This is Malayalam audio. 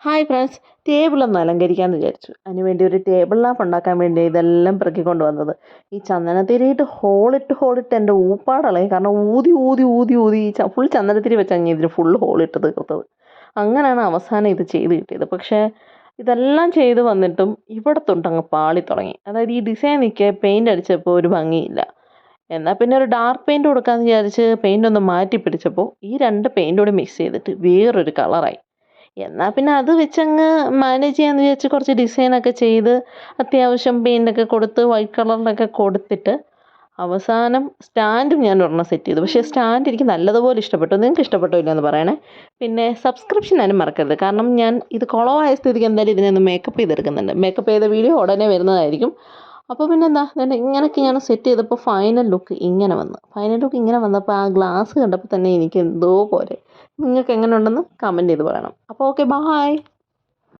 ഹായ് ഫ്രണ്ട്സ്, ടേബിളൊന്ന് അലങ്കരിക്കാമെന്ന് വിചാരിച്ചു. അതിനുവേണ്ടി ഒരു ടേബിൾ ലാമ്പ് ഉണ്ടാക്കാൻ വേണ്ടി ഇതെല്ലാം പെറുക്കിക്കൊണ്ട് വന്നത്. ഈ ചന്ദനത്തിരിയിട്ട് ഹോളിട്ട് എൻ്റെ ഊപ്പാടളയും. കാരണം ഊതി ഊതി ഊതി ഊതി ഫുൾ ചന്ദനത്തിരി വെച്ചാൽ ഇതിന് ഫുൾ ഹോളിട്ട് തീർത്തത്. അങ്ങനെയാണ് അവസാനം ഇത് ചെയ്ത് കിട്ടിയത്. പക്ഷേ ഇതെല്ലാം ചെയ്ത് വന്നിട്ടും ഇവിടെ തൊട്ടങ്ങ് പാളി തുടങ്ങി. അതായത് ഈ ഡിസൈനൊക്കെ പെയിൻ്റ് അടിച്ചപ്പോൾ ഒരു ഭംഗിയില്ല. എന്നാൽ പിന്നെ ഒരു ഡാർക്ക് പെയിൻറ് കൊടുക്കാമെന്ന് വിചാരിച്ച് പെയിൻ്റ് ഒന്ന് മാറ്റി പിടിച്ചപ്പോൾ ഈ രണ്ട് പെയിൻ്റ് കൂടി മിക്സ് ചെയ്തിട്ട് വേറൊരു കളറായി. എന്നാൽ പിന്നെ അത് വെച്ചങ്ങ് മാനേജ് ചെയ്യാമെന്ന് വിചാരിച്ച് കുറച്ച് ഡിസൈനൊക്കെ ചെയ്ത് അത്യാവശ്യം പെയിൻ്റൊക്കെ കൊടുത്ത് വൈറ്റ് കളറിലൊക്കെ കൊടുത്തിട്ട് അവസാനം സ്റ്റാൻഡും ഞാൻ ഒരെണ്ണം സെറ്റ് ചെയ്തു. പക്ഷേ സ്റ്റാൻഡ് എനിക്ക് നല്ലതുപോലെ ഇഷ്ടപ്പെട്ടു. നിങ്ങൾക്ക് ഇഷ്ടപ്പെട്ടോ ഇല്ലയെന്ന് പറയണേ. പിന്നെ സബ്സ്ക്രിപ്ഷൻ ആരും മറക്കരുത്. കാരണം ഞാൻ ഇത് കുളമായ സ്ഥിതിക്ക് എന്തായാലും ഇതിനൊന്ന് മേക്കപ്പ് ചെയ്തെടുക്കുന്നുണ്ട്. മേക്കപ്പ് ചെയ്ത വീഡിയോ ഉടനെ വരുന്നതായിരിക്കും. അപ്പോൾ പിന്നെ എന്താ ഇങ്ങനെയൊക്കെ ഞാൻ സെറ്റ് ചെയ്തപ്പോൾ ഫൈനൽ ലുക്ക് ഇങ്ങനെ വന്നപ്പോൾ ആ ഗ്ലാസ് കണ്ടപ്പോൾ തന്നെ എനിക്ക് എന്തോ പോലെ. നിങ്ങൾക്ക് എങ്ങനെ ഉണ്ടെന്ന് കമൻറ്റ് ചെയ്ത് പറയണം. അപ്പോൾ ഓക്കെ, ബായ്.